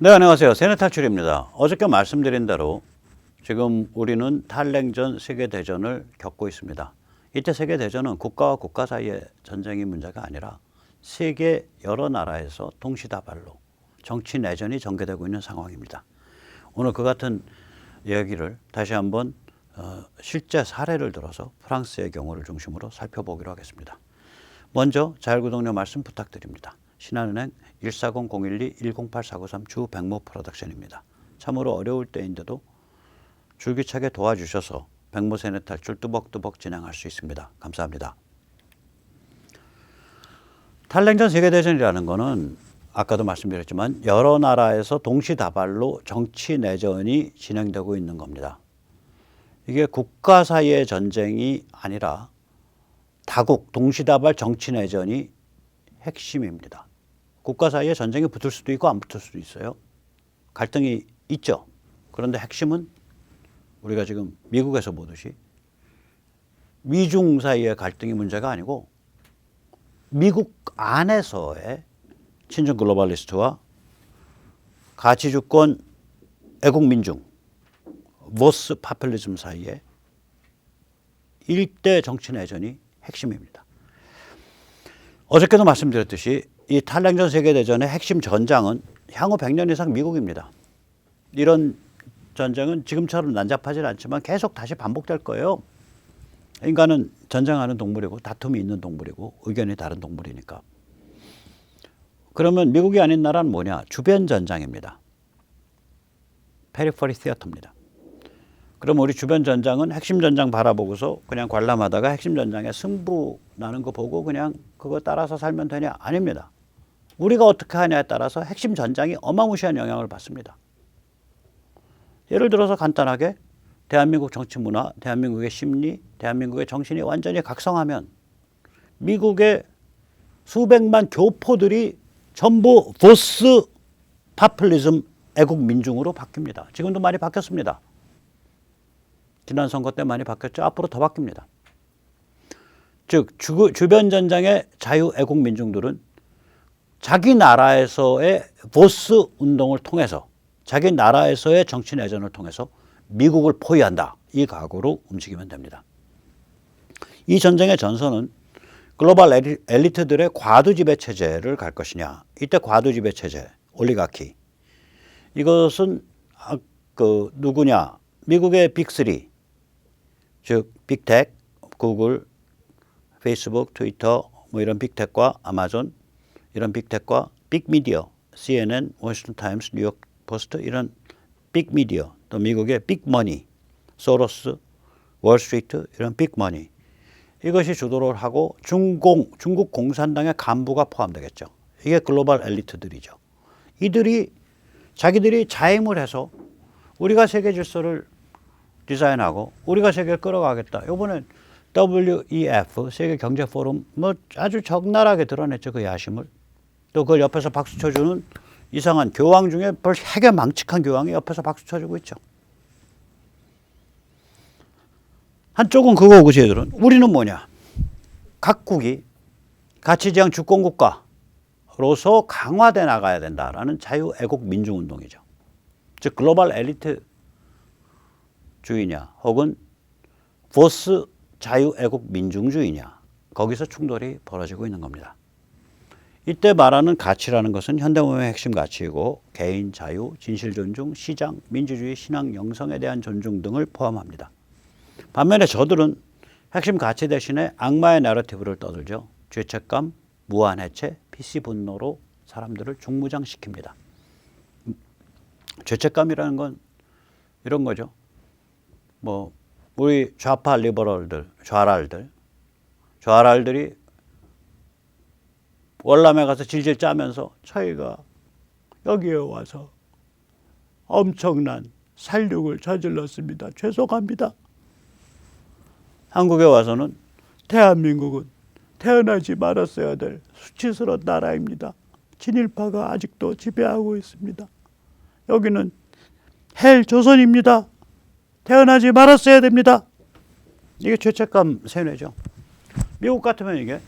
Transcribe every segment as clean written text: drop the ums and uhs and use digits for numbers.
네, 안녕하세요. 세뇌탈출입니다. 어저께 말씀드린 대로 지금 우리는 탈냉전 세계대전을 겪고 있습니다. 이때 세계대전은 국가와 국가 사이의 전쟁이 문제가 아니라 세계 여러 나라에서 동시다발로 정치 내전이 전개되고 있는 상황입니다. 오늘 그 같은 이야기를 다시 한번 실제 사례를 들어서 프랑스의 경우를 중심으로 살펴보기로 하겠습니다. 먼저 자율구독료 말씀 부탁드립니다. 신한은행 140-012-108493 주 백모 프로덕션입니다. 참으로 어려울 때인데도 줄기차게 도와주셔서 백모 세뇌 탈출 뚜벅뚜벅 진행할 수 있습니다. 감사합니다. 탈냉전 세계대전이라는 것은 아까도 말씀드렸지만 여러 나라에서 동시다발로 정치 내전이 진행되고 있는 겁니다. 이게 국가 사이의 전쟁이 아니라 다국 동시다발 정치 내전이 핵심입니다. 국가 사이에 전쟁이 붙을 수도 있고 안 붙을 수도 있어요. 갈등이 있죠. 그런데 핵심은 우리가 지금 미국에서 보듯이 미중 사이의 갈등이 문제가 아니고 미국 안에서의 친중 글로벌리스트와 가치주권 애국민중 보스 파퓰리즘 사이의 일대 정치 내전이 핵심입니다. 어저께도 말씀드렸듯이 이 탈냉전 세계대전의 핵심 전장은 향후 100년 이상 미국입니다. 이런 전쟁은 지금처럼 난잡하지 않지만 계속 다시 반복될 거예요. 인간은 전쟁하는 동물이고 다툼이 있는 동물이고 의견이 다른 동물이니까. 그러면 미국이 아닌 나라는 뭐냐? 주변 전장입니다. 페리퍼리 시어터입니다. 그럼 우리 주변 전장은 핵심 전장 바라보고서 그냥 관람하다가 핵심 전장에 승부 나는 거 보고 그냥 그거 따라서 살면 되냐? 아닙니다. 우리가 어떻게 하냐에 따라서 핵심 전장이 어마무시한 영향을 받습니다. 예를 들어서 간단하게 대한민국 정치 문화, 대한민국의 심리, 대한민국의 정신이 완전히 각성하면 미국의 수백만 교포들이 전부 보스 파퓰리즘 애국 민중으로 바뀝니다. 지금도 많이 바뀌었습니다. 지난 선거 때 많이 바뀌었죠. 앞으로 더 바뀝니다. 즉 주변 전장의 자유 애국 민중들은 자기 나라에서의 보스 운동을 통해서 자기 나라에서의 정치 내전을 통해서 미국을 포위한다. 이 각오로 움직이면 됩니다. 이 전쟁의 전선은 글로벌 엘리트들의 과도지배 체제를 갈 것이냐. 이때 과도지배 체제, 올리가키. 이것은 누구냐. 미국의 빅3, 즉 빅텍, 구글, 페이스북, 트위터 뭐 이런 빅텍과 아마존 이런 빅텍과 빅미디어, CNN, 워싱턴 타임스, 뉴욕 포스트 이런 빅미디어 또 미국의 빅머니, 소로스, 월스트리트 이런 빅머니 이것이 주도를 하고 중국 공산당의 간부가 포함되겠죠. 이게 글로벌 엘리트들이죠. 이들이 자기들이 자임을 해서 우리가 세계 질서를 디자인하고 우리가 세계를 끌어가겠다. 이번엔 WEF 세계경제포럼 뭐 아주 적나라하게 드러냈죠. 그 야심을. 또 그걸 옆에서 박수 쳐주는 이상한 교황 중에 별 핵에 망측한 교황이 옆에서 박수 쳐주고 있죠. 한쪽은 그거고 쟤들은 우리는 뭐냐. 각국이 가치지향 주권국가로서 강화돼 나가야 된다라는 자유 애국 민중운동이죠. 즉 글로벌 엘리트 주의냐 혹은 보스 자유 애국 민중주의냐 거기서 충돌이 벌어지고 있는 겁니다. 이때 말하는 가치라는 것은 현대문명의 핵심 가치이고 개인 자유, 진실 존중, 시장, 민주주의, 신앙, 영성에 대한 존중 등을 포함합니다. 반면에 저들은 핵심 가치 대신에 악마의 내러티브를 떠들죠. 죄책감, 무한해체, PC 분노로 사람들을 중무장시킵니다. 죄책감이라는 건 이런 거죠. 뭐 우리 좌파 리버럴들, 좌랄들이 월남에 가서 질질 짜면서 저희가 여기에 와서 엄청난 살육을 저질렀습니다. 죄송합니다. 한국에 와서는 대한민국은 태어나지 말았어야 될 수치스러운 나라입니다. 친일파가 아직도 지배하고 있습니다. 여기는 헬 조선입니다. 태어나지 말았어야 됩니다. 이게 죄책감 세뇌죠. 미국 같으면 이게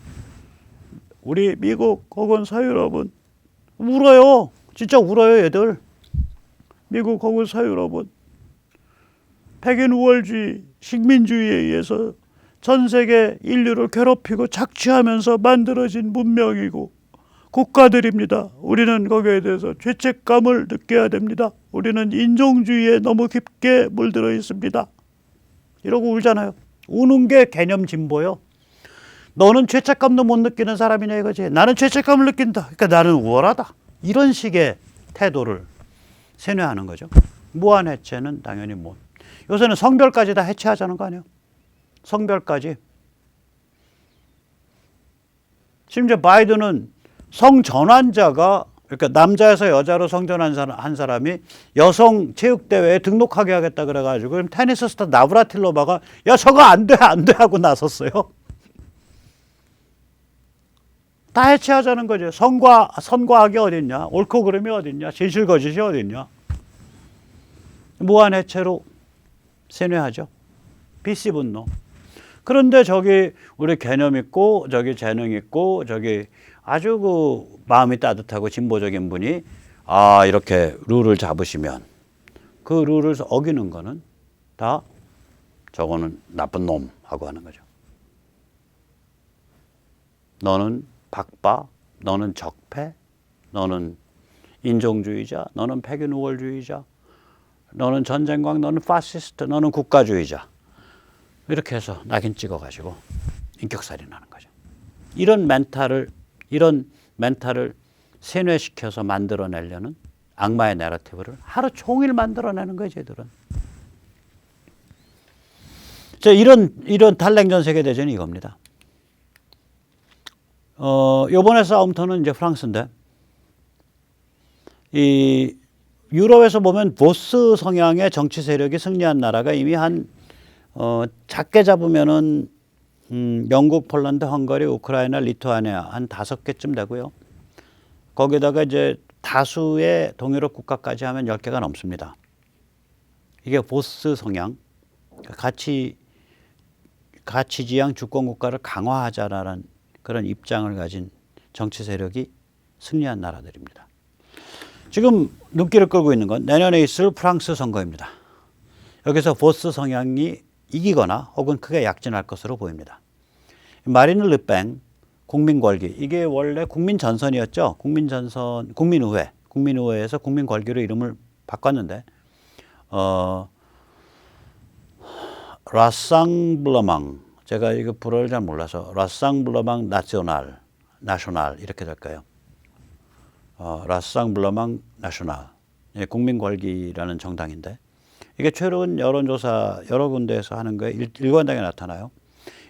우리 미국 혹은 서유럽은 울어요. 진짜 울어요, 얘들. 미국 혹은 서유럽은 백인 우월주의, 식민주의에 의해서 전 세계 인류를 괴롭히고 착취하면서 만들어진 문명이고 국가들입니다. 우리는 거기에 대해서 죄책감을 느껴야 됩니다. 우리는 인종주의에 너무 깊게 물들어 있습니다. 이러고 울잖아요. 우는 게 개념 진보요. 너는 죄책감도 못 느끼는 사람이냐 이거지. 나는 죄책감을 느낀다. 그러니까 나는 우월하다. 이런 식의 태도를 세뇌하는 거죠. 무한 해체는 당연히 못. 요새는 성별까지 다 해체하자는 거 아니에요. 성별까지. 심지어 바이든은 성전환자가, 그러니까 남자에서 여자로 성전환한 사람이 여성 체육대회에 등록하게 하겠다 그래가지고 그럼 테니스 스타 나브라틸로바가 야 저거 안 돼 안 돼 하고 나섰어요. 다 해체하자는 거죠. 선과 악이 어딨냐, 옳고 그름이 어딨냐, 진실 거짓이 어딨냐. 무한 해체로 세뇌하죠. BC 분노. 그런데 저기 우리 개념 있고 저기 재능 있고 저기 아주 그 마음이 따뜻하고 진보적인 분이 이렇게 룰을 잡으시면 그 룰을 어기는 거는 다 저거는 나쁜 놈 하고 하는 거죠. 너는 박바, 너는 적폐, 너는 인종주의자, 너는 백인 우월주의자, 너는 전쟁광, 너는 파시스트, 너는 국가주의자. 이렇게 해서 낙인 찍어가지고 인격살인하는 거죠. 이런 멘탈을 세뇌시켜서 만들어내려는 악마의 내러티브를 하루 종일 만들어내는 거예요, 쟤들은. 이런 탈냉전 세계대전이 이겁니다. 요번에 싸움터는 이제 프랑스인데, 이 유럽에서 보면 보스 성향의 정치 세력이 승리한 나라가 이미 작게 잡으면은 영국, 폴란드, 헝가리, 우크라이나, 리투아니아 한 5개쯤 되고요. 거기다가 이제 다수의 동유럽 국가까지 하면 10개가 넘습니다. 이게 보스 성향, 가치지향 주권 국가를 강화하자라는 그런 입장을 가진 정치 세력이 승리한 나라들입니다. 지금 눈길을 끌고 있는 건 내년에 있을 프랑스 선거입니다. 여기서 보스 성향이 이기거나 혹은 크게 약진할 것으로 보입니다. 마린 르펜 국민궐기, 이게 원래 국민전선이었죠. 국민의회에서 국민궐기로 이름을 바꿨는데 라상블러망, 제가 이거 불어를 잘 몰라서 라상블러망 나셔널 이렇게 될까요? 라상블러망 나셔널, 국민궐기라는 정당인데 이게 최근 여론조사 여러 군데에서 하는 거에 일관되게 나타나요.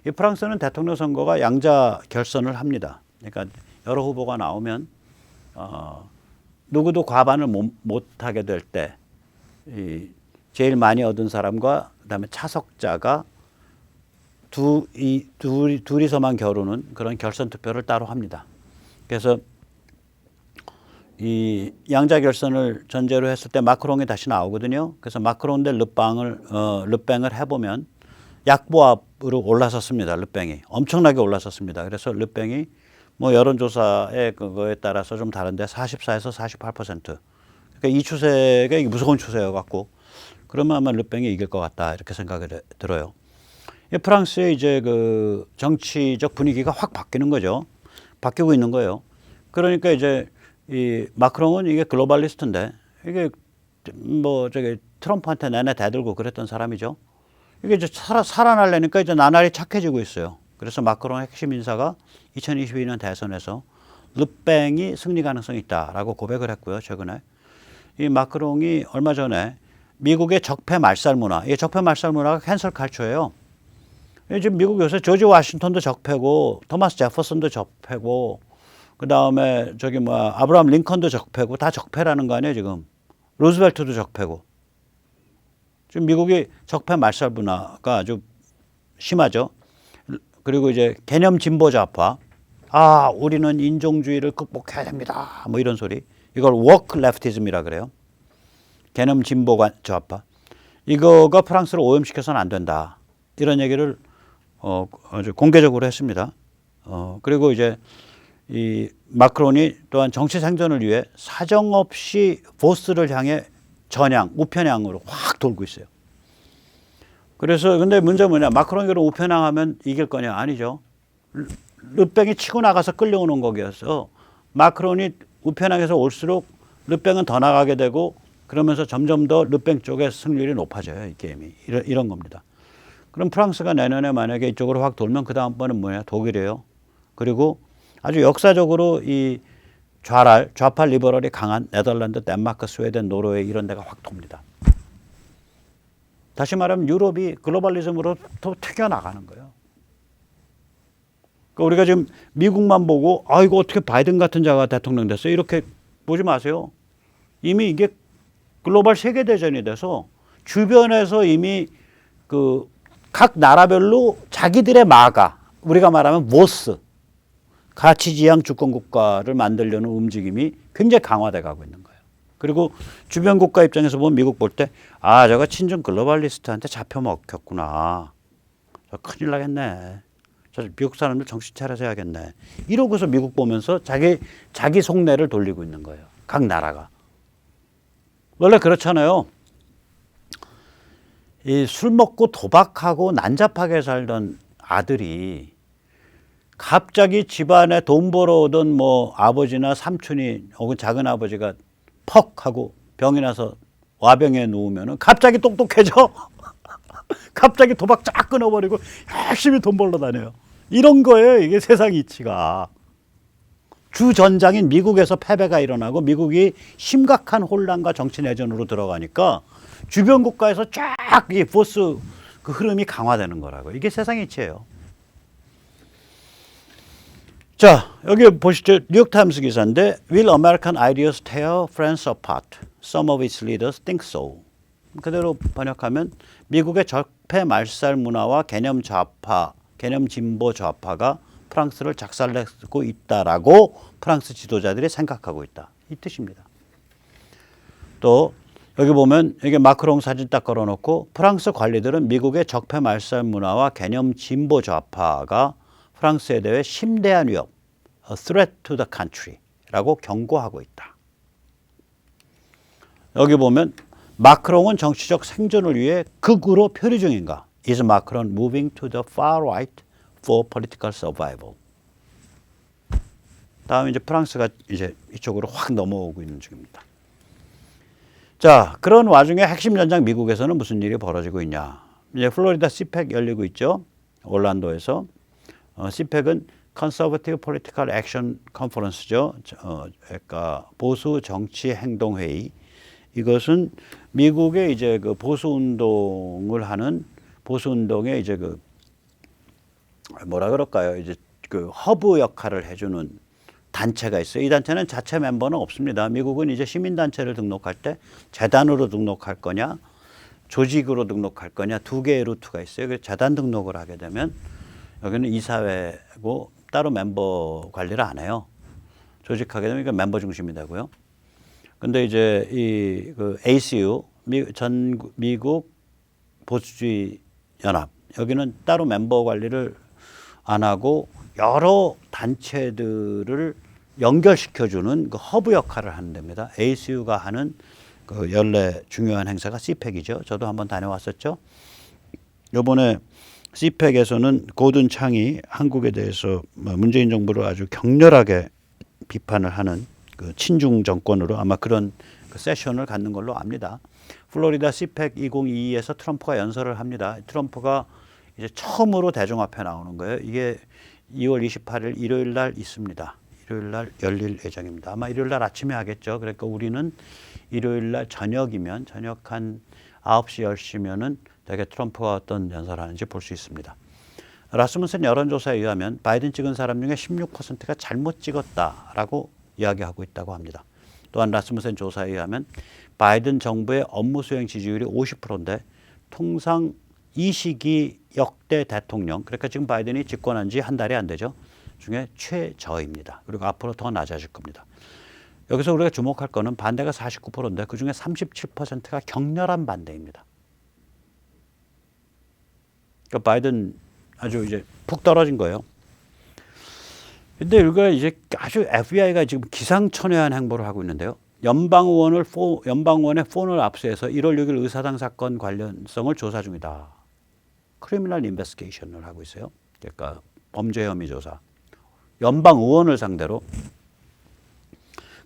이 프랑스는 대통령 선거가 양자 결선을 합니다. 그러니까 여러 후보가 나오면 누구도 과반을 못하게 될 때 제일 많이 얻은 사람과 그다음에 차석자가 둘이서만 겨루는 그런 결선 투표를 따로 합니다. 그래서 이 양자 결선을 전제로 했을 때 마크롱이 다시 나오거든요. 그래서 마크롱 대 르뱅을 해보면 약보합으로 올라섰습니다. 르뱅이 엄청나게 올라섰습니다. 그래서 르뱅이 뭐 여론조사의 그거에 따라서 좀 다른데 44에서 48%. 그러니까 이 추세가 이게 무서운 추세여 갖고 그러면 아마 르뱅이 이길 것 같다 이렇게 생각이 들어요. 프랑스의 이제 그 정치적 분위기가 확 바뀌는 거죠. 바뀌고 있는 거예요. 그러니까 이제 이 마크롱은 이게 글로벌리스트인데 이게 뭐 저기 트럼프한테 내내 대들고 그랬던 사람이죠. 이게 이제 살아나려니까 이제 나날이 착해지고 있어요. 그래서 마크롱의 핵심 인사가 2022년 대선에서 르뱅이 승리 가능성이 있다라고 고백을 했고요. 최근에 이 마크롱이 얼마 전에 미국의 적폐 말살 문화, 이 적폐 말살 문화가 캔슬 칼처예요. 지금 미국 요새 조지 워싱턴도 적폐고 토마스 제퍼슨도 적폐고 그 다음에 저기 아브라함 링컨도 적폐고 다 적폐라는 거 아니에요 지금. 루즈벨트도 적폐고. 지금 미국이 적폐 말살 문화가 아주 심하죠. 그리고 이제 개념 진보 좌파. 우리는 인종주의를 극복해야 됩니다. 뭐 이런 소리. 이걸 워크 레프티즘이라 그래요. 개념 진보 좌파. 이거가 프랑스를 오염시켜서는 안 된다. 이런 얘기를 아주 공개적으로 했습니다. 그리고 이제 이 마크론이 또한 정치 생존을 위해 사정없이 보스를 향해 전향, 우편향으로 확 돌고 있어요. 그래서 근데 문제는 뭐냐? 마크롱이 그럼 우편향하면 이길 거냐? 아니죠. 르뱅이 치고 나가서 끌려오는 거기였어. 마크롱이 우편향에서 올수록 르뱅은 더 나가게 되고 그러면서 점점 더 르뱅 쪽의 승률이 높아져요. 이 게임이. 이런 겁니다. 그럼 프랑스가 내년에 만약에 이쪽으로 확 돌면 그 다음번은 뭐냐? 독일이에요. 그리고 아주 역사적으로 이 좌파 리버럴이 강한 네덜란드, 덴마크, 스웨덴, 노르웨이 이런 데가 확 돕니다. 다시 말하면 유럽이 글로벌리즘으로 더 튀겨나가는 거예요. 그러니까 우리가 지금 미국만 보고 아 이거 어떻게 바이든 같은 자가 대통령 됐어요? 이렇게 보지 마세요. 이미 이게 글로벌 세계대전이 돼서 주변에서 이미 그 각 나라별로 자기들의 마가 우리가 말하면 모스 가치지향 주권국가를 만들려는 움직임이 굉장히 강화돼 가고 있는 거예요. 그리고 주변 국가 입장에서 보면 미국 볼 때 아 저거 친중 글로벌리스트한테 잡혀 먹혔구나. 저 큰일 나겠네. 저 미국 사람들 정신 차려서 해야겠네. 이러고서 미국 보면서 자기 속내를 돌리고 있는 거예요. 각 나라가. 원래 그렇잖아요. 이 술 먹고 도박하고 난잡하게 살던 아들이 갑자기 집안에 돈 벌어오던 뭐 아버지나 삼촌이 혹은 작은 아버지가 퍽 하고 병이 나서 와병에 누우면은 갑자기 똑똑해져. 갑자기 도박 쫙 끊어버리고 열심히 돈 벌러 다녀요. 이런 거예요. 이게 세상 이치가. 주전장인 미국에서 패배가 일어나고 미국이 심각한 혼란과 정치 내전으로 들어가니까 주변 국가에서 쫙 이 보스 그 흐름이 강화되는 거라고. 이게 세상 이치예요. 자, 여기 보시죠. 뉴욕타임스 기사인데 Will American ideas tear France apart? Some of its leaders think so. 그대로 번역하면 미국의 적폐 말살 문화와 개념 진보 좌파가 프랑스를 작살내고 있다라고 프랑스 지도자들이 생각하고 있다. 이 뜻입니다. 또 여기 보면 이게 마크롱 사진 딱 걸어놓고 프랑스 관리들은 미국의 적폐 말살 문화와 개념 진보 좌파가 프랑스에 대해 심대한 위협, a threat to the country라고 경고하고 있다. 여기 보면 마크롱은 정치적 생존을 위해 극으로 표류 중인가? Is Macron moving to the far right for political survival? 다음에 이제 프랑스가 이제 이쪽으로 확 넘어오고 있는 중입니다. 자, 그런 와중에 핵심 전장 미국에서는 무슨 일이 벌어지고 있냐? 이제 플로리다 CPEC 열리고 있죠. 올란도에서. CPEC은 Conservative Political Action Conference죠. 그러니까 보수 정치 행동 회의. 이것은 미국의 이제 그 보수 운동을 하는 보수 운동에 이제 그 뭐라 그럴까요? 이제 그 허브 역할을 해주는 단체가 있어요. 이 단체는 자체 멤버는 없습니다. 미국은 이제 시민단체를 등록할 때 재단으로 등록할 거냐, 조직으로 등록할 거냐 두 개의 루트가 있어요. 그래서 재단 등록을 하게 되면 여기는 이사회고 따로 멤버 관리를 안 해요. 조직하게 되면 이게 멤버 중심이 되고요. 근데 이제 이 그 ACU 미국 보수주의 연합 여기는 따로 멤버 관리를 안 하고 여러 단체들을 연결시켜주는 그 허브 역할을 하는 데입니다. ACU가 하는 그 연례 중요한 행사가 CPEC이죠. 저도 한번 다녀왔었죠. 이번에 CPEC에서는 고든 창이 한국에 대해서 문재인 정부를 아주 격렬하게 비판을 하는 그 친중 정권으로 아마 그런 그 세션을 갖는 걸로 압니다. 플로리다 CPEC 2022에서 트럼프가 연설을 합니다. 트럼프가 이제 처음으로 대중 앞에 나오는 거예요. 이게 2월 28일 일요일 날 있습니다. 일요일 날 열릴 예정입니다. 아마 일요일 날 아침에 하겠죠. 그러니까 우리는 일요일 날 저녁이면 저녁 한 9시 10시면은 되게 트럼프가 어떤 연설하는지 볼 수 있습니다. 라스무센 여론조사에 의하면 바이든 찍은 사람 중에 16%가 잘못 찍었다라고 이야기하고 있다고 합니다. 또한 라스무센 조사에 의하면 바이든 정부의 업무 수행 지지율이 50%인데 통상 이 시기 역대 대통령, 그러니까 지금 바이든이 집권한 지 한 달이 안 되죠. 중에 최저입니다. 그리고 앞으로 더 낮아질 겁니다. 여기서 우리가 주목할 거는 반대가 49%인데 그중에 37%가 격렬한 반대입니다. 그러니까 바이든 아주 이제 푹 떨어진 거예요. 근데 우리가 이제 아주 FBI가 지금 기상천외한 행보를 하고 있는데요. 연방의원의 폰을 압수해서 1월 6일 의사당 사건 관련성을 조사 중이다. 크리미널 인베스티게이션을 하고 있어요. 그러니까 범죄 혐의 조사. 연방의원을 상대로.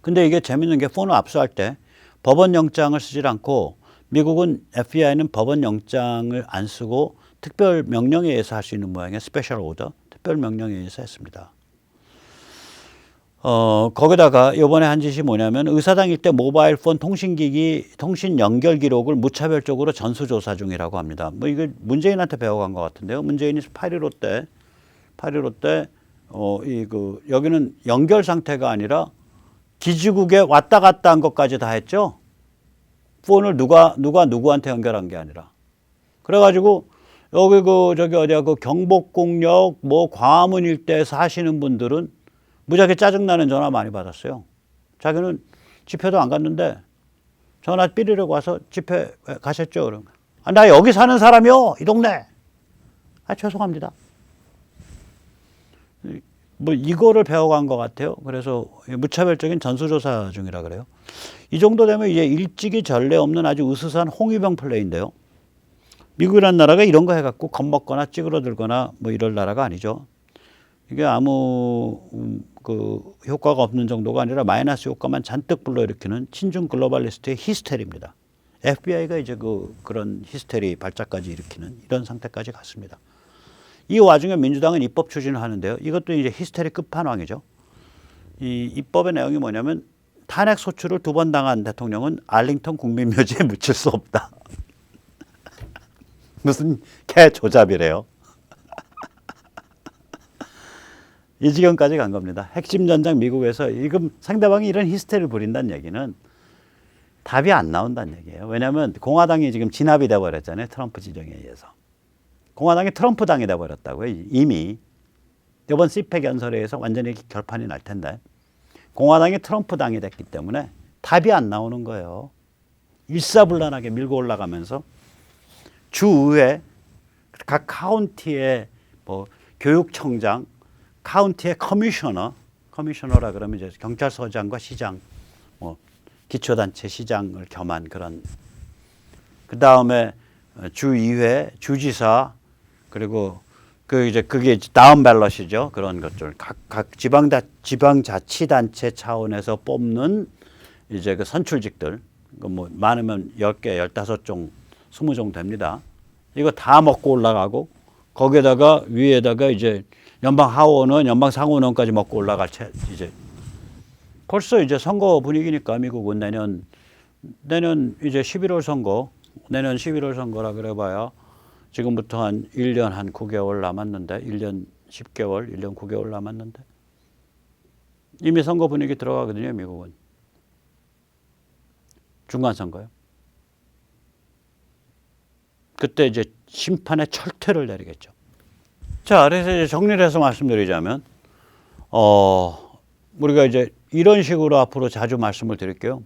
근데 이게 재밌는 게 폰을 압수할 때 법원영장을 쓰질 않고 미국은 FBI는 법원영장을 안 쓰고 특별 명령에 의해서 할 수 있는 모양의 스페셜 오더, 특별 명령에 의해서 했습니다. 거기다가 이번에 한 짓이 뭐냐면 의사당일 때 모바일 폰 통신기기 통신 연결 기록을 무차별적으로 전수조사 중이라고 합니다. 뭐 이거 문재인한테 배워간 것 같은데요. 문재인이 8.15 때 여기는 연결 상태가 아니라 기지국에 왔다 갔다 한 것까지 다 했죠. 폰을 누가 누구한테 연결한 게 아니라. 그래가지고 여기 경복궁역 광화문 일대에 사시는 분들은 무지하게 짜증나는 전화 많이 받았어요. 자기는 집회도 안 갔는데 전화 삐리려고 와서 집회 가셨죠? 그런 거. 나 여기 사는 사람이요. 이 동네. 죄송합니다. 이거를 배워간 것 같아요. 그래서 무차별적인 전수조사 중이라 그래요. 이 정도 되면 이제 일찍이 전례 없는 아주 으스스한 홍위병 플레이인데요. 미국이라는 나라가 이런 거 해갖고 겁먹거나 찌그러들거나 이럴 나라가 아니죠. 이게 아무 효과가 없는 정도가 아니라 마이너스 효과만 잔뜩 불러일으키는 친중 글로벌리스트의 히스테리입니다. FBI가 이제 그런 히스테리 발작까지 일으키는 이런 상태까지 갔습니다. 이 와중에 민주당은 입법 추진을 하는데요. 이것도 이제 히스테리 끝판왕이죠. 이 입법의 내용이 뭐냐면 탄핵 소추를 2번 당한 대통령은 알링턴 국민묘지에 묻힐 수 없다. 무슨 개조잡이래요. 이 지경까지 간 겁니다. 핵심 전장 미국에서 지금 상대방이 이런 히스테리를 부린다는 얘기는 답이 안 나온다는 얘기예요. 왜냐하면 공화당이 지금 진압이 돼버렸잖아요. 트럼프 지정에 의해서. 공화당이 트럼프 당이 돼버렸다고요. 이미 이번 CPEC 연설에 의해서 완전히 결판이 날 텐데 공화당이 트럼프 당이 됐기 때문에 답이 안 나오는 거예요. 일사불란하게 밀고 올라가면서 주의회 각 카운티의 교육청장, 카운티의 커미셔너라 그러면 이제 경찰서장과 시장, 기초단체 시장을 겸한 그런. 그 다음에 주의회, 주지사, 그리고 그게 다운 밸럿이죠. 그런 것들. 각 지방자치단체 차원에서 뽑는 이제 선출직들. 많으면 10개, 15종, 20종 됩니다. 이거 다 먹고 올라가고, 거기에다가 위에다가 이제 연방 하원은, 연방 상원원까지 먹고 올라갈 이제 벌써 이제 선거 분위기니까 미국은 내년 이제 11월 선거, 내년 11월 선거라 그래봐야 지금부터 한 1년 한 9개월 남았는데, 1년 10개월, 1년 9개월 남았는데 이미 선거 분위기 들어가거든요, 미국은. 중간 선거요. 그때 이제 심판의 철퇴를 내리겠죠. 자, 그래서 이제 정리를 해서 말씀드리자면, 우리가 이제 이런 식으로 앞으로 자주 말씀을 드릴게요.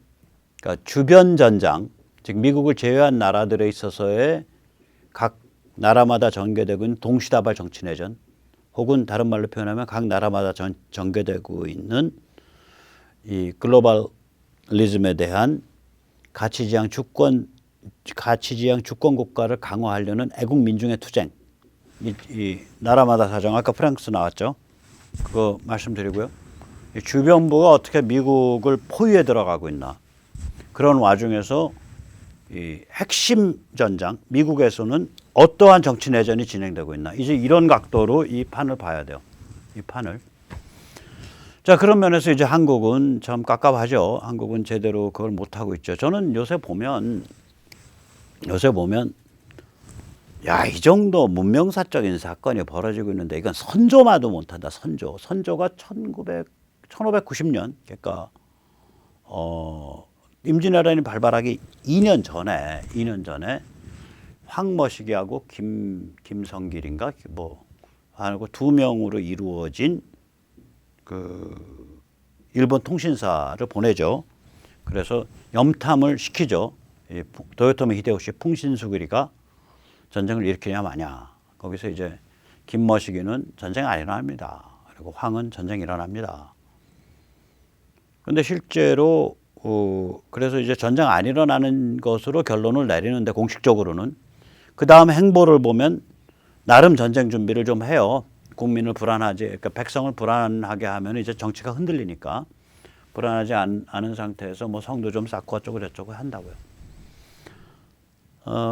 그러니까 주변 전장, 즉 미국을 제외한 나라들에 있어서의 각 나라마다 전개되고 있는 동시다발 정치내전, 혹은 다른 말로 표현하면 각 나라마다 전개되고 있는 이 글로벌리즘에 대한 가치지향 주권 국가를 강화하려는 애국 민중의 투쟁. 이 나라마다 사정, 아까 프랑스 나왔죠. 그거 말씀드리고요. 이 주변부가 어떻게 미국을 포위해 들어가고 있나. 그런 와중에서 이 핵심 전장, 미국에서는 어떠한 정치 내전이 진행되고 있나. 이제 이런 각도로 이 판을 봐야 돼요. 이 판을. 자, 그런 면에서 이제 한국은 참 깝깝하죠. 한국은 제대로 그걸 못하고 있죠. 저는 요새 보면 야, 이 정도 문명사적인 사건이 벌어지고 있는데 이건 선조마도 못한다. 선조가 1590년, 그러니까 임진왜란이 발발하기 2년 전에 황머시기하고 김성길인가 하고 2명으로 이루어진 그 일본 통신사를 보내죠. 그래서 염탐을 시키죠. 도요토미 히데요시 풍신수그리가 전쟁을 일으키냐 마냐. 거기서 이제 김머시기는 전쟁 안 일어납니다. 그리고 황은 전쟁 일어납니다. 그런데 실제로 그래서 이제 전쟁 안 일어나는 것으로 결론을 내리는데 공식적으로는 그 다음 행보를 보면 나름 전쟁 준비를 좀 해요. 국민을 그러니까 백성을 불안하게 하면 이제 정치가 흔들리니까 불안하지 않은 상태에서 뭐 성도 좀 쌓고 어쩌고 저쩌고 한다고요.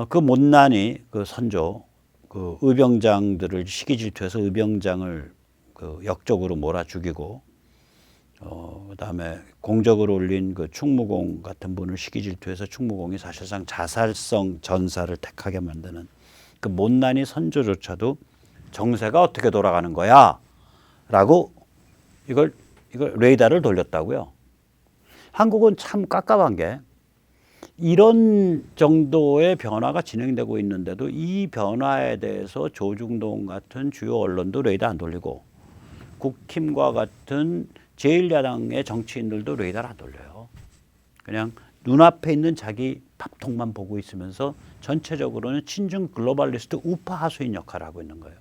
그 못난이 그 선조 그 의병장들을 시기 질투해서 의병장을 그 역적으로 몰아 죽이고 그다음에 공적을 올린 그 충무공 같은 분을 시기 질투해서 충무공이 사실상 자살성 전사를 택하게 만드는 그 못난이 선조조차도 정세가 어떻게 돌아가는 거야? 라고 이걸 레이더를 돌렸다고요. 한국은 참 깝깝한 게 이런 정도의 변화가 진행되고 있는데도 이 변화에 대해서 조중동 같은 주요 언론도 레이더 안 돌리고 국힘과 같은 제1야당의 정치인들도 레이더를 안 돌려요. 그냥 눈앞에 있는 자기 밥통만 보고 있으면서 전체적으로는 친중 글로벌리스트 우파 하수인 역할을 하고 있는 거예요.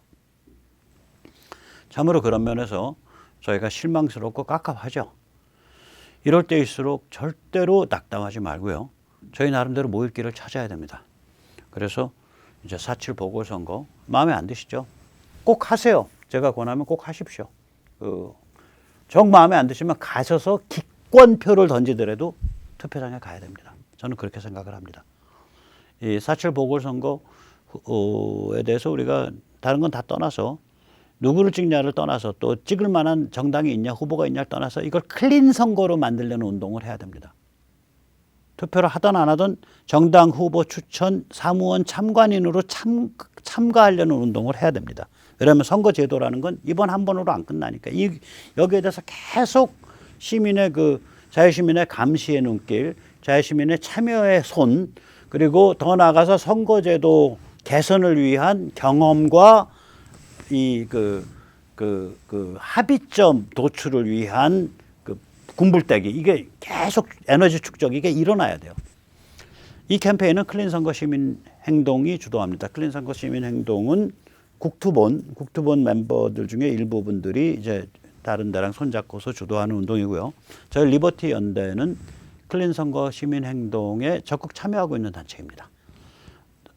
참으로 그런 면에서 저희가 실망스럽고 깝깝하죠. 이럴 때일수록 절대로 낙담하지 말고요. 저희 나름대로 모일 길을 찾아야 됩니다. 그래서 이제 4.7 보궐선거 마음에 안 드시죠? 꼭 하세요. 제가 권하면 꼭 하십시오. 정 마음에 안 드시면 가셔서 기권표를 던지더라도 투표장에 가야 됩니다. 저는 그렇게 생각을 합니다. 이 4.7 보궐선거에 대해서 우리가 다른 건 다 떠나서 누구를 찍냐를 떠나서 또 찍을 만한 정당이 있냐 후보가 있냐를 떠나서 이걸 클린 선거로 만들려는 운동을 해야 됩니다. 투표를 하든 안 하든 정당 후보 추천 사무원 참관인으로 참가하려는 운동을 해야 됩니다. 왜냐하면 선거제도라는 건 이번 한 번으로 안 끝나니까 여기에 대해서 계속 시민의 자유시민의 감시의 눈길, 자유시민의 참여의 손, 그리고 더 나아가서 선거제도 개선을 위한 경험과 합의점 도출을 위한 군불대기, 이게 계속 에너지 축적, 이게 일어나야 돼요. 이 캠페인은 클린 선거 시민 행동이 주도합니다. 클린 선거 시민 행동은 국투본 멤버들 중에 일부분들이 이제 다른 데랑 손잡고서 주도하는 운동이고요. 저희 리버티 연대는 클린 선거 시민 행동에 적극 참여하고 있는 단체입니다.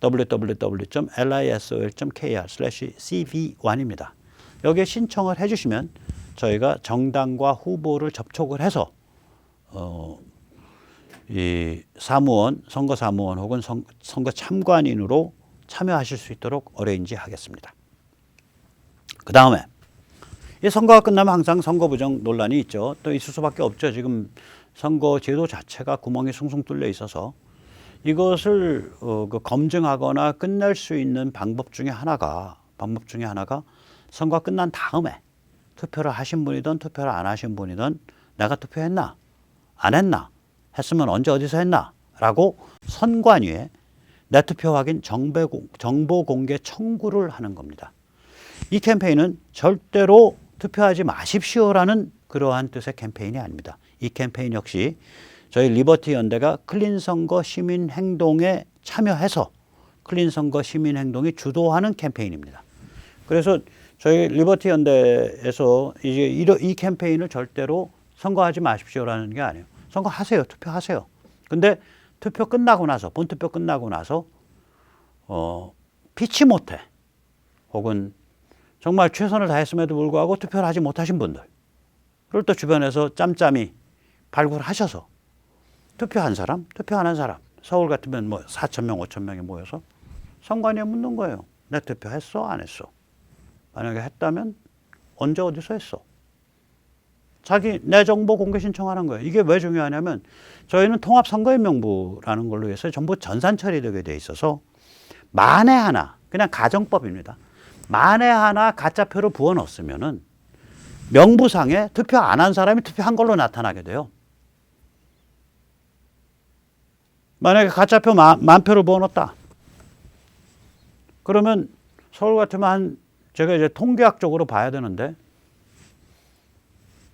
www.lisol.kr/cv1입니다. 여기에 신청을 해주시면 저희가 정당과 후보를 접촉을 해서 이 선거사무원 혹은 선거 참관인으로 참여하실 수 있도록 어레인지 하겠습니다. 그 다음에 이 선거가 끝나면 항상 선거 부정 논란이 있죠. 또 있을 수밖에 없죠. 지금 선거 제도 자체가 구멍이 숭숭 뚫려 있어서 이것을 검증하거나 끝낼 수 있는 방법 중에 하나가 선거가 끝난 다음에 투표를 하신 분이든 투표를 안 하신 분이든 내가 투표했나 안 했나 했으면 언제 어디서 했나 라고 선관위에 내 투표 확인 정보 공개 청구를 하는 겁니다. 이 캠페인은 절대로 투표하지 마십시오라는 그러한 뜻의 캠페인이 아닙니다. 이 캠페인 역시 저희 리버티 연대가 클린 선거 시민 행동에 참여해서 클린 선거 시민 행동이 주도하는 캠페인입니다. 그래서 저희 리버티 연대에서 이제 이 캠페인을 절대로 선거하지 마십시오라는 게 아니에요. 선거하세요. 투표하세요. 근데 투표 끝나고 나서 본투표 끝나고 나서 피치 못해 혹은 정말 최선을 다했음에도 불구하고 투표를 하지 못하신 분들 그걸 또 주변에서 짬짬이 발굴하셔서 투표한 사람, 투표 안 한 사람 서울 같으면 뭐 4,000명, 5,000명이 모여서 선관위에 묻는 거예요. 내 투표했어? 안 했어? 만약에 했다면 언제 어디서 했어? 자기 내 정보 공개 신청하는 거예요. 이게 왜 중요하냐면 저희는 통합선거인명부라는 걸로 해서 전부 전산 처리되게 돼 있어서 만에 하나 그냥 가정법입니다. 만에 하나 가짜표를 부어 넣었으면은 명부상에 투표 안 한 사람이 투표한 걸로 나타나게 돼요. 만약에 가짜표 만 표를 부어 넣었다. 그러면 서울 같으면 제가 이제 통계학적으로 봐야 되는데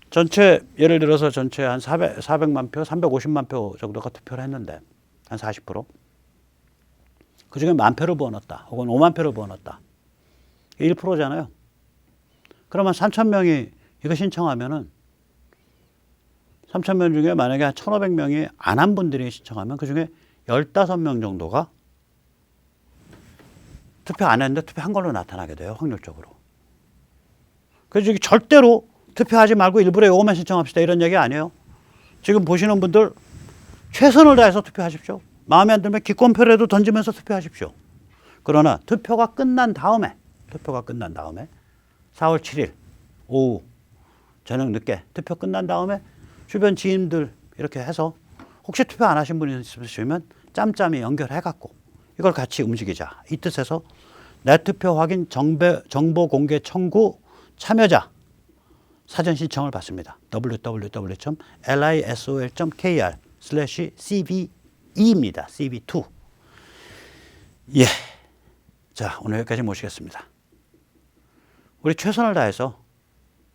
전체 예를 들어서 전체 한 400만 표, 350만 표 정도가 투표를 했는데 한 40%. 그중에 10,000표를 부어 넣었다. 혹은 50,000표를 부어 넣었다. 1%잖아요. 그러면 3,000명이 이거 신청하면은 3,000명 중에 만약에 한 1,500명이 안 한 분들이 신청하면 그중에 15명 정도가 투표 안 했는데 투표한 걸로 나타나게 돼요. 확률적으로. 그래서 절대로 투표하지 말고 일부러 요것만 신청합시다 이런 얘기 아니에요. 지금 보시는 분들 최선을 다해서 투표하십시오. 마음에 안 들면 기권표라도 던지면서 투표하십시오. 그러나 투표가 끝난 다음에 4월 7일 오후 저녁 늦게 투표 끝난 다음에 주변 지인들 이렇게 해서 혹시 투표 안 하신 분이 있으시면 짬짬이 연결해갖고 이걸 같이 움직이자. 이 뜻에서 내 투표 확인 정보 공개 청구 참여자 사전 신청을 받습니다. www.lisol.kr/cv2입니다. cv2. 예. 자, 오늘 여기까지 모시겠습니다. 우리 최선을 다해서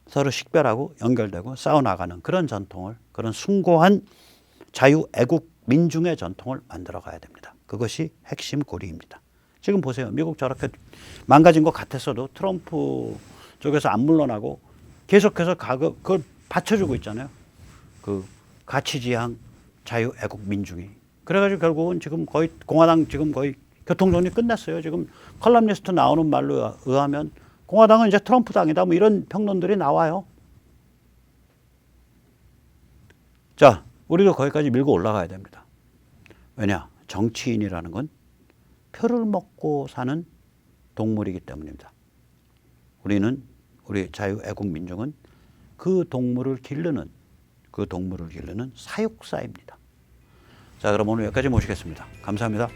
서로 식별하고 연결되고 싸워나가는 그런 전통을, 그런 숭고한 자유, 애국, 민중의 전통을 만들어 가야 됩니다. 그것이 핵심 고리입니다. 지금 보세요. 미국 저렇게 망가진 것 같았어도 트럼프 쪽에서 안 물러나고 계속해서 그걸 받쳐주고 있잖아요. 그 가치지향, 자유, 애국, 민중이. 그래가지고 결국은 지금 거의 공화당 지금 거의 교통정리 끝났어요. 지금 컬럼니스트 나오는 말로 의하면 공화당은 이제 트럼프 당이다. 뭐 이런 평론들이 나와요. 자, 우리도 거기까지 밀고 올라가야 됩니다. 왜냐? 정치인이라는 건 표를 먹고 사는 동물이기 때문입니다. 우리 자유애국민중은 그 동물을 기르는 사육사입니다. 자, 그럼 오늘 여기까지 모시겠습니다. 감사합니다.